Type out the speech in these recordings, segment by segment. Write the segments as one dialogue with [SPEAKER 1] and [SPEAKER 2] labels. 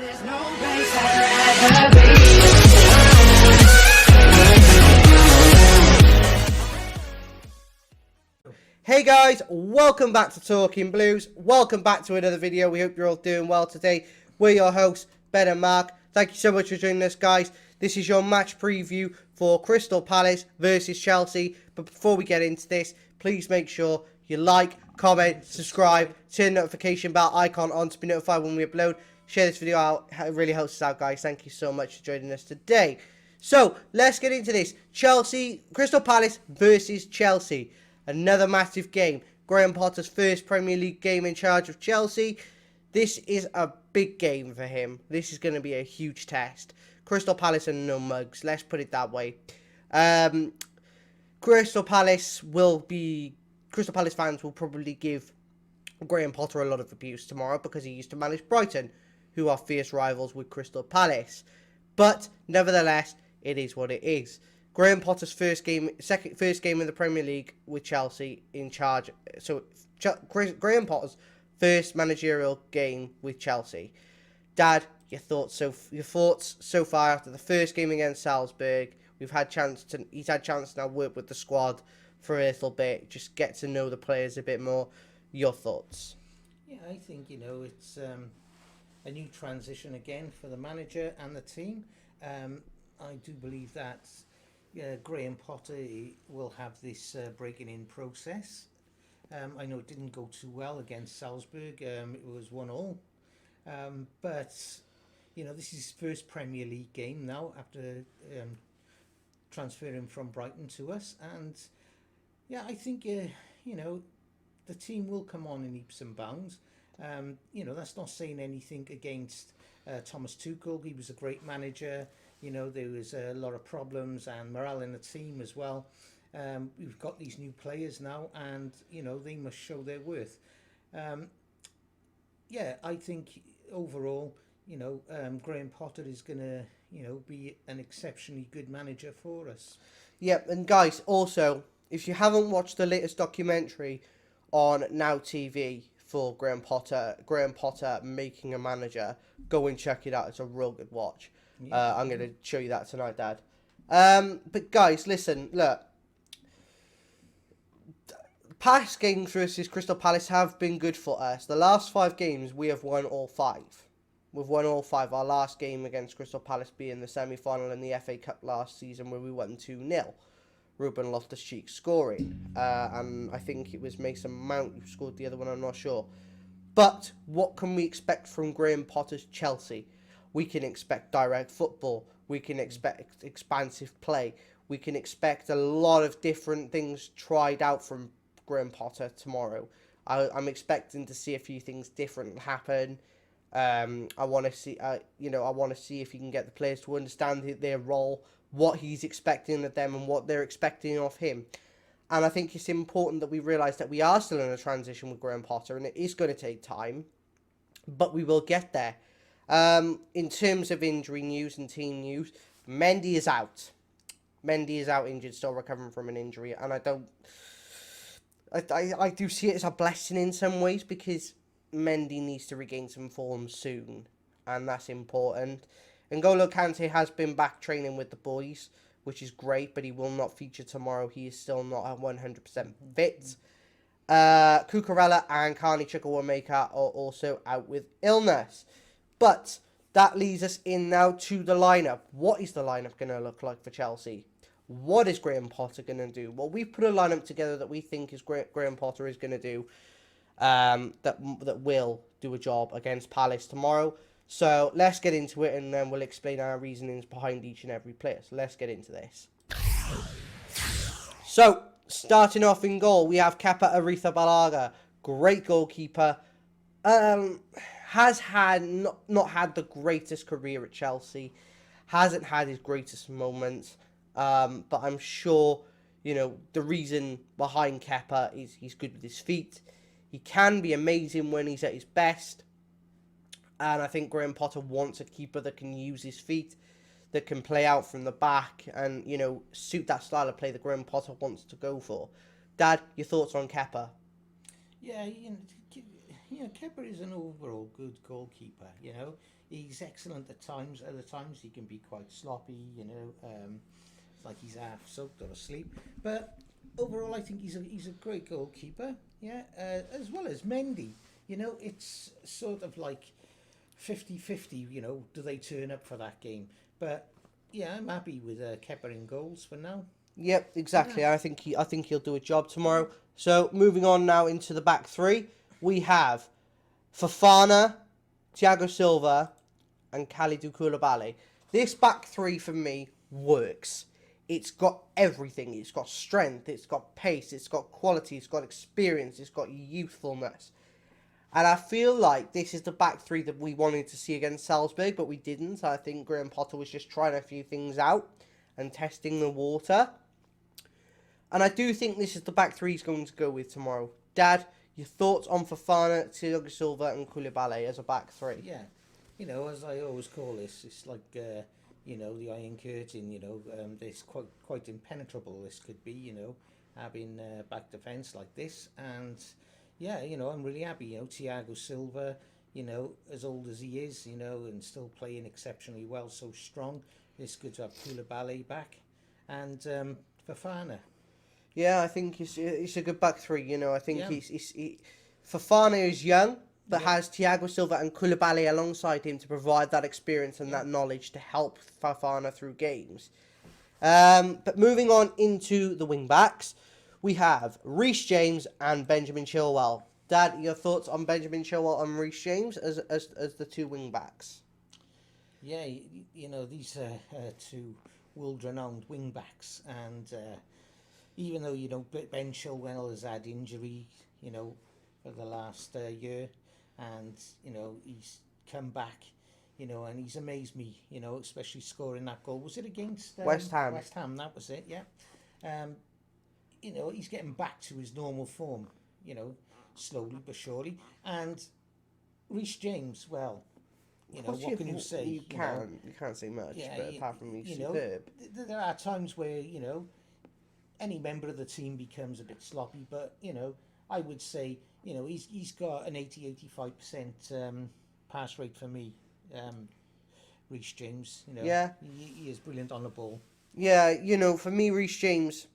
[SPEAKER 1] There's no place I'd rather be.
[SPEAKER 2] Hey guys, welcome back to Talking Blues. Welcome back to another video. We hope you're all doing well today. We're your hosts, Ben and Mark. Thank you so much for joining us, guys. This is your match preview for Crystal Palace versus Chelsea. But before we get into this, please make sure you like, comment, subscribe, turn the notification bell icon on to be notified when we upload. Share this video out. It really helps us out, guys. Thank you so much for joining us today. So, let's get into this. Crystal Palace versus Chelsea. Another massive game. Graham Potter's first Premier League game in charge of Chelsea. This is a big game for him. This is going to be a huge test. Crystal Palace are no mugs. Let's put it that way. Crystal Palace fans will probably give Graham Potter a lot of abuse tomorrow because he used to manage Brighton, who are fierce rivals with Crystal Palace. But nevertheless, it is what it is. Graham Potter's first game in the Premier League with Chelsea in charge. So Graham Potter's first managerial game with Chelsea. Dad, your thoughts so far after the first game against Salzburg? He's had chance to now work with the squad for a little bit, just get to know the players a bit more. Your thoughts?
[SPEAKER 3] Yeah, I think it's a new transition again for the manager and the team. I do believe that Graham Potter will have this breaking in process. I know it didn't go too well against Salzburg. It was 1-1. But this is his first Premier League game now after transferring from Brighton to us. And yeah, I think the team will come on in leaps and bounds. That's not saying anything against Thomas Tuchel. He was a great manager. There was a lot of problems and morale in the team as well. We've got these new players now, and they must show their worth. I think overall, Graham Potter is going to, be an exceptionally good manager for us.
[SPEAKER 2] Yep, and guys, also, if you haven't watched the latest documentary on Now TV for Graham Potter Making a Manager, go and check it out. It's a real good watch. Yeah. I'm going to show you that tonight, Dad. But guys, listen, look. Past games versus Crystal Palace have been good for us. The last 5 games, we have won all 5. We've won all 5. Our last game against Crystal Palace being the semi-final in the FA Cup last season where we won 2-0. Ruben Loftus-Cheek scoring. And I think it was Mason Mount who scored the other one, I'm not sure. But what can we expect from Graham Potter's Chelsea? We can expect direct football. We can expect expansive play. We can expect a lot of different things tried out from Graham Potter tomorrow. I'm expecting to see a few things different happen. I want to see, I want to see if he can get the players to understand their role, what he's expecting of them, and what they're expecting of him. And I think it's important that we realise that we are still in a transition with Graham Potter, and it is going to take time, but we will get there. In terms of injury news and team news, Mendy is out. Mendy is out injured, still recovering from an injury, and I do see it as a blessing in some ways because Mendy needs to regain some form soon, and that's important. N'Golo Kante has been back training with the boys, which is great, but he will not feature tomorrow. He is still not at 100% fit. Cucurella and Carney Chukwuemeka are also out with illness. But that leads us in now to the lineup. What is the lineup going to look like for Chelsea? What is Graham Potter going to do? Well, we've put a lineup together that we think is Graham Potter is going to do. That will do a job against Palace tomorrow. So let's get into it, and then we'll explain our reasonings behind each and every player. So let's get into this. So starting off in goal, we have Kepa Arrizabalaga, great goalkeeper. Has not had the greatest career at Chelsea, hasn't had his greatest moments, but I'm sure, the reason behind Kepa is he's good with his feet. He can be amazing when he's at his best, and I think Graham Potter wants a keeper that can use his feet, that can play out from the back, and, suit that style of play that Graham Potter wants to go for. Dad, your thoughts on Kepa?
[SPEAKER 3] Yeah, Kepa is an overall good goalkeeper. He's excellent at times. Other times he can be quite sloppy. It's like he's half soaked or asleep. But overall, I think he's a great goalkeeper. Yeah, as well as Mendy. It's sort of like 50-50. Do they turn up for that game? But yeah, I'm happy with Kepa in goals for now.
[SPEAKER 2] Yep, exactly. I think he'll do a job tomorrow. So moving on now into the back three, we have Fofana, Thiago Silva, and Kalidou Koulibaly. This back three for me works. It's got everything. It's got strength. It's got pace. It's got quality. It's got experience. It's got youthfulness. And I feel like this is the back three that we wanted to see against Salzburg, but we didn't. I think Graham Potter was just trying a few things out and testing the water. And I do think this is the back three he's going to go with tomorrow. Dad, your thoughts on Fofana, Thiago Silva and Koulibaly as a back three?
[SPEAKER 3] Yeah, as I always call this, it's like the Iron Curtain. This quite impenetrable. This could be, having back defence like this, and yeah, I'm really happy. Thiago Silva, as old as he is, and still playing exceptionally well, so strong. It's good to have Koulibaly back, and Fofana.
[SPEAKER 2] Yeah, I think it's a good back three. I think Fofana is young, but has Thiago Silva and Koulibaly alongside him to provide that experience and that knowledge to help Fofana through games. But moving on into the wing backs, we have Reece James and Benjamin Chilwell. Dad, your thoughts on Benjamin Chilwell and Reece James as the two wing backs?
[SPEAKER 3] Yeah, these two world-renowned wing backs, and even though Ben Chilwell has had injury, for the last year, and he's come back, and he's amazed me, especially scoring that goal. Was it against
[SPEAKER 2] West Ham?
[SPEAKER 3] West Ham, that was it. Yeah. He's getting back to his normal form, slowly but surely. And Reece James, well, what can you say?
[SPEAKER 2] You can't say much, but apart from he's superb.
[SPEAKER 3] There are times where, any member of the team becomes a bit sloppy, but, I would say, he's got an 80-85% pass rate for me, Reece James.
[SPEAKER 2] Yeah.
[SPEAKER 3] He is brilliant on the ball.
[SPEAKER 2] Yeah, for me, Reece James,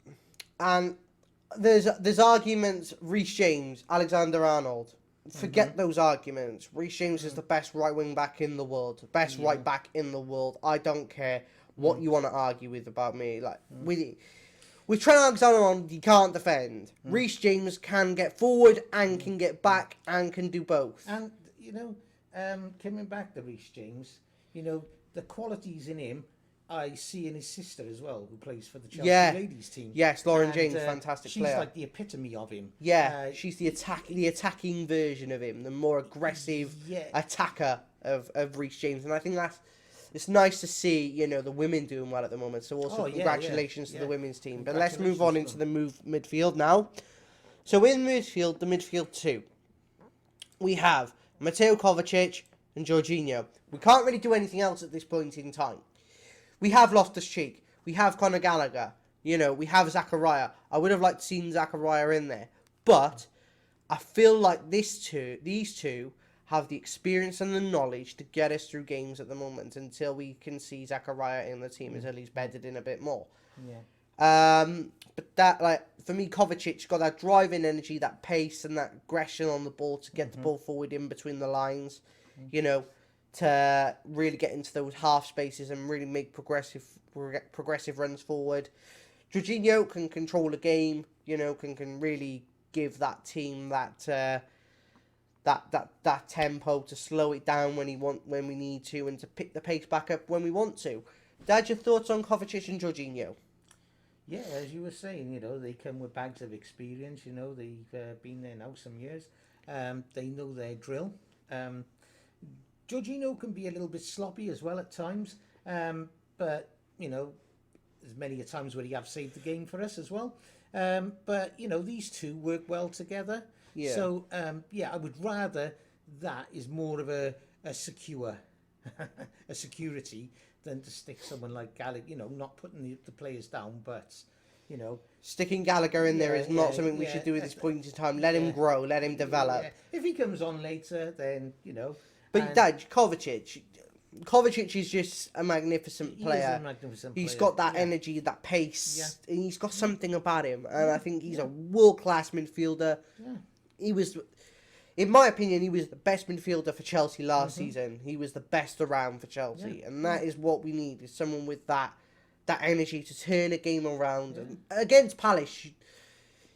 [SPEAKER 2] and there's arguments, Reece James, Alexander-Arnold. Forget those arguments. Reece James is the best right wing back in the world, best right back in the world. I don't care what you want to argue with about me. Like with Trent Alexander-Arnold, he can't defend. Reece James can get forward and can get back and can do both.
[SPEAKER 3] And coming back to Reece James, the qualities in him I see in his sister as well, who plays for the Chelsea ladies team.
[SPEAKER 2] Yes, Lauren James, fantastic player.
[SPEAKER 3] She's like the epitome of him.
[SPEAKER 2] Yeah, she's the attacking version of him, the more aggressive attacker of Reece James, and I think it's nice to see the women doing well at the moment. So also congratulations to the women's team. But let's move on into the midfield now. So in midfield, the midfield two, we have Mateo Kovacic and Jorginho. We can't really do anything else at this point in time. We have Loftus-Cheek. We have Conor Gallagher. We have Zachariah. I would have liked to see Zachariah in there. But I feel like these two have the experience and the knowledge to get us through games at the moment until we can see Zachariah in the team until he's bedded in a bit more.
[SPEAKER 3] Yeah.
[SPEAKER 2] But that, for me, Kovacic's got that driving energy, that pace and that aggression on the ball to get the ball forward in between the lines, to really get into those half spaces and really make progressive runs forward. Jorginho can control the game, can really give that team that tempo to slow it down when we need to, and to pick the pace back up when we want to. Dad, your thoughts on Kovacic and Jorginho?
[SPEAKER 3] Yeah, as you were saying, they come with bags of experience. They've been there now some years. They know their drill. Jorginho can be a little bit sloppy as well at times, but there's many a times where he have saved the game for us as well. But these two work well together.
[SPEAKER 2] Yeah.
[SPEAKER 3] So I would rather that is more of a secure a security than to stick someone like Gallagher. Not putting the players down, but you know.
[SPEAKER 2] Sticking Gallagher in there is not something we
[SPEAKER 3] yeah,
[SPEAKER 2] should do at this point in time. Let him grow, let him develop.
[SPEAKER 3] Yeah. If he comes on later, then, you know.
[SPEAKER 2] But Dad, Kovacic is just a magnificent player.
[SPEAKER 3] He is a magnificent player.
[SPEAKER 2] He's got that energy, that pace, and he's got something about him. And I think he's a world-class midfielder.
[SPEAKER 3] Yeah.
[SPEAKER 2] He was, in my opinion, he was the best midfielder for Chelsea last season. He was the best around for Chelsea, and that is what we need: is someone with that energy to turn a game around. And against Palace,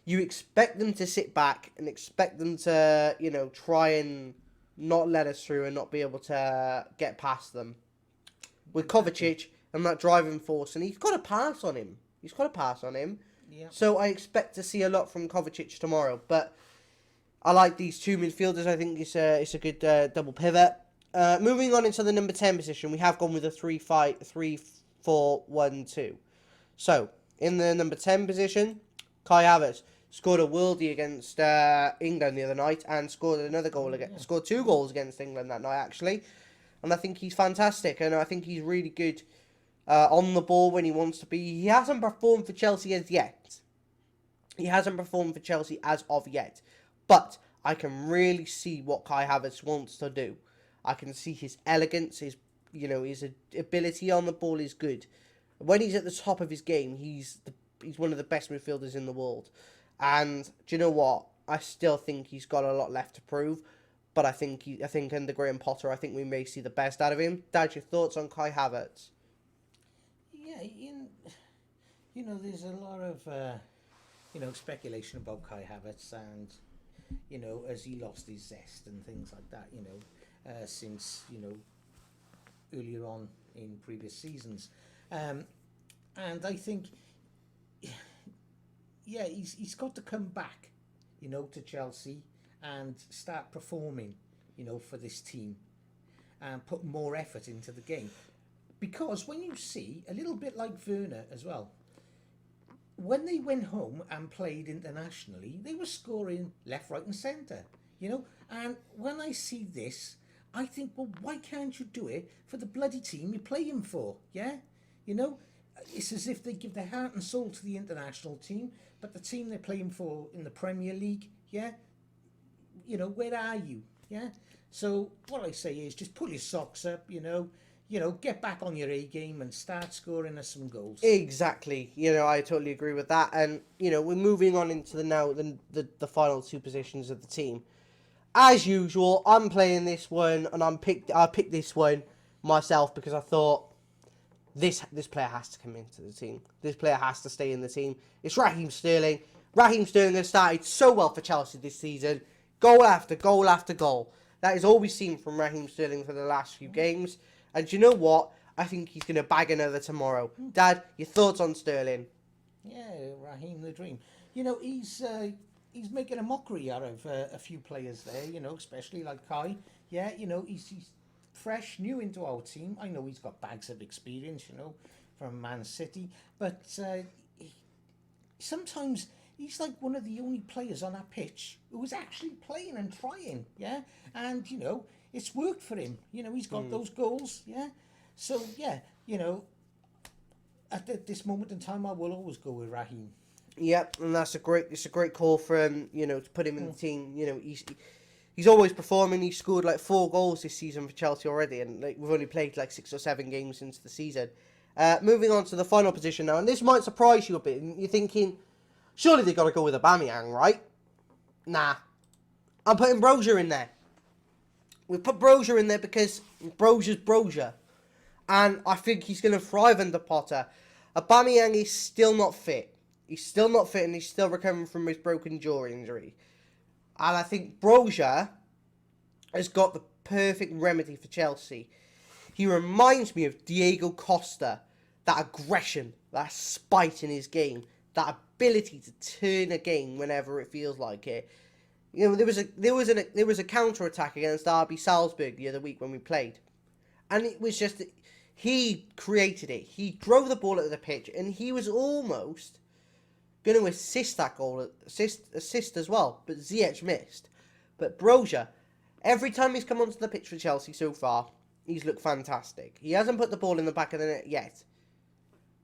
[SPEAKER 2] you expect them to sit back and expect them to, you know, try and not let us through and not be able to get past them. With Kovacic and that driving force, and he's got a pass on him.
[SPEAKER 3] Yeah.
[SPEAKER 2] So I expect to see a lot from Kovacic tomorrow. But I like these two midfielders. I think it's a good double pivot. Moving on into the number 10 position, we have gone with a 3-4-1-2. So, in the number 10 position, Kai Havertz scored a worldie against England the other night and scored another goal scored 2 goals against England that night, actually. And I think he's fantastic, and I think he's really good on the ball when he wants to be. He hasn't performed for Chelsea as of yet. But I can really see what Kai Havertz wants to do. I can see his elegance, his ability on the ball is good. When he's at the top of his game, he's one of the best midfielders in the world. And do you know what? I still think he's got a lot left to prove. But I think under Graham Potter, I think we may see the best out of him. Dad, your thoughts on Kai Havertz?
[SPEAKER 3] Yeah, you know, there's a lot of speculation about Kai Havertz, and you know, as he lost his zest and things like that, you know, since, you know, earlier on in previous seasons, and I think, yeah, he's got to come back, you know, to Chelsea and start performing, you know, for this team, and put more effort into the game, because when you see a little bit like Werner as well, when they went home and played internationally, they were scoring left, right and centre, you know. And when I see this, I think, well, why can't you do it for the bloody team you're playing for, yeah? You know, it's as if they give their heart and soul to the international team, but the team they're playing for in the Premier League, yeah? You know, where are you, yeah? So what I say is just pull your socks up, you know, get back on your A game and start scoring us some goals.
[SPEAKER 2] Exactly. You know, I totally agree with that. And, you know, we're moving on into the final 2 positions of the team. As usual, I'm playing this one, and I picked this one myself because I thought this player has to come into the team. This player has to stay in the team. It's Raheem Sterling. Raheem Sterling has started so well for Chelsea this season. Goal after goal after goal. That is all we've seen from Raheem Sterling for the last few games. And do you know what? I think he's going to bag another tomorrow. Dad, your thoughts on Sterling?
[SPEAKER 3] Yeah, Raheem the Dream. You know, he's making a mockery out of a few players there, you know, especially like Kai. Yeah, you know, he's fresh, new into our team. I know he's got bags of experience, you know, from Man City. But sometimes he's like one of the only players on that pitch who is actually playing and trying, yeah? And, you know, it's worked for him. You know, he's got those goals, yeah? So, yeah, you know, at this moment in time, I will always go with Raheem.
[SPEAKER 2] Yep, and it's a great call for him, you know, to put him in the team. You know, he's always performing. He scored like 4 goals this season for Chelsea already, and like we've only played like 6 or 7 games into the season. Moving on to the final position now, and this might surprise you a bit. You're thinking, surely they've got to go with Aubameyang, right? Nah. I'm putting Brozier in there. We put Brozier in there because Brozier's Brozier. And I think he's going to thrive under Potter. Aubameyang is still not fit. He's still not fit and he's still recovering from his broken jaw injury. And I think Brozier has got the perfect remedy for Chelsea. He reminds me of Diego Costa. That aggression, that spite in his game, that ability to turn a game whenever it feels like it. You know, there was a counter attack against RB Salzburg the other week when we played, and it was just he created it. He drove the ball at the pitch, and he was almost going to assist that goal, assist as well, but Ziyech missed. But Brozier, every time he's come onto the pitch for Chelsea so far, he's looked fantastic. He hasn't put the ball in the back of the net yet,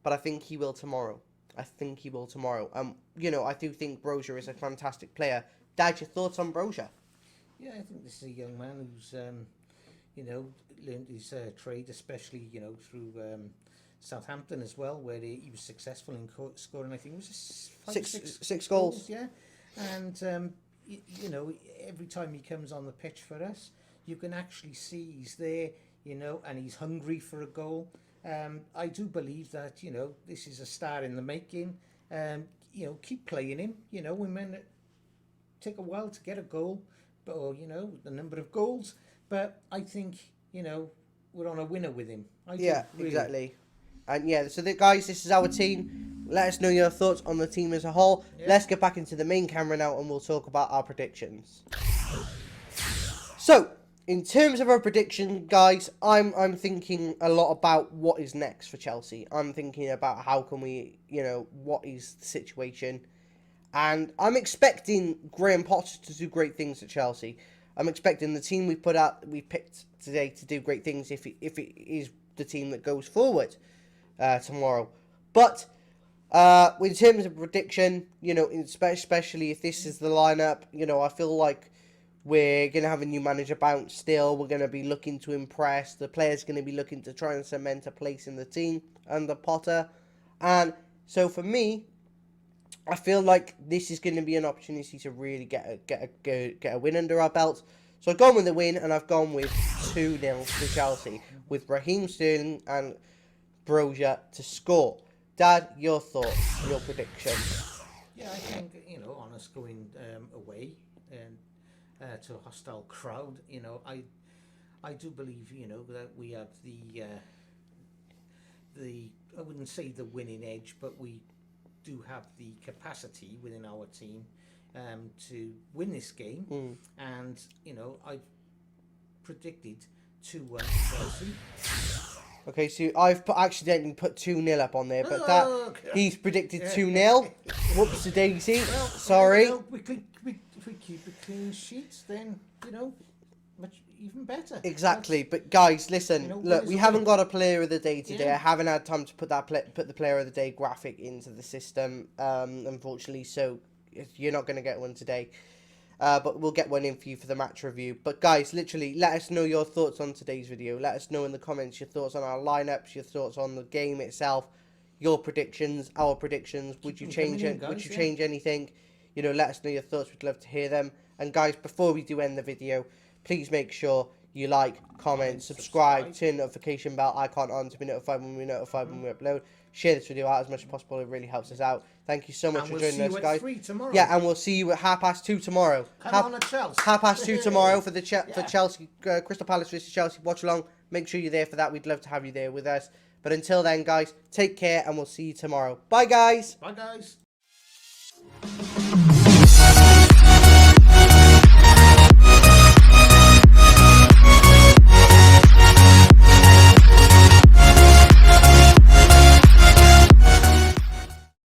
[SPEAKER 2] but I think he will tomorrow. I think he will tomorrow. You know, I do think Brozier is a fantastic player. Dad, your thoughts on Brozier?
[SPEAKER 3] Yeah, I think this is a young man who's, you know, learned his trade, especially, you know, through Southampton as well, where he was successful in scoring, I think it was
[SPEAKER 2] Six goals.
[SPEAKER 3] Yeah. And, you know, every time he comes on the pitch for us, you can actually see he's there, you know, and he's hungry for a goal. I do believe that, you know, this is a star in the making. You know, keep playing him. You know, we may take a while to get a goal, or, you know, the number of goals. But I think, you know, we're on a winner with him.
[SPEAKER 2] Exactly. And yeah, so guys, this is our team. Let us know your thoughts on the team as a whole. Yeah. Let's get back into the main camera now and we'll talk about our predictions. So, in terms of our prediction, guys, I'm thinking a lot about what is next for Chelsea. I'm thinking about how can we, you know, what is the situation. And I'm expecting Graham Potter to do great things at Chelsea. I'm expecting the team we picked today to do great things if it is the team that goes forward tomorrow. But in terms of prediction, you know, especially if this is the lineup, you know, I feel like we're going to have a new manager bounce still. We're going to be looking to impress. The players going to be looking to try and cement a place in the team under Potter. And so for me, I feel like this is going to be an opportunity to really get a win under our belts. So I've gone with the win, and I've gone with 2-0 to Chelsea, with Raheem Sterling and Brozier to score. Dad, your thoughts, your prediction?
[SPEAKER 3] Yeah, I think, you know, on us going away and to a hostile crowd, you know, I do believe, you know, that we have the I wouldn't say the winning edge, but we do have the capacity within our team to win this game. And, you know, I've predicted 2-1 Chelsea.
[SPEAKER 2] Okay, so I've accidentally put 2-0 up on there, but he's predicted 2-0. Whoops, daisy.
[SPEAKER 3] Well,
[SPEAKER 2] sorry.
[SPEAKER 3] You know, if we keep a clean sheet, then, you know, much even better.
[SPEAKER 2] Exactly, but guys, listen.
[SPEAKER 3] You know,
[SPEAKER 2] look, we haven't got a player of the day today.
[SPEAKER 3] Yeah.
[SPEAKER 2] I haven't had time to put the player of the day graphic into the system, unfortunately. So you're not going to get one today. But we'll get one in for you for the match review. But guys, literally, let us know your thoughts on today's video. Let us know in the comments your thoughts on our lineups, your thoughts on the game itself, your predictions, our predictions. Would you change it? Would you change anything? You know, let us know your thoughts. We'd love to hear them. And guys, before we do end the video, please make sure you like, comment, subscribe, turn notification bell icon on to be notified when we're notified when we upload. Share this video out as much as possible. It really helps us out. Thank you so much for joining us, guys. Yeah, and we'll see you at 2:30 tomorrow.
[SPEAKER 3] Come on, Chelsea.
[SPEAKER 2] 2:30 tomorrow for the for Chelsea, Crystal Palace versus Chelsea. Watch along. Make sure you're there for that. We'd love to have you there with us. But until then, guys, take care, and we'll see you tomorrow. Bye, guys.
[SPEAKER 3] Bye, guys.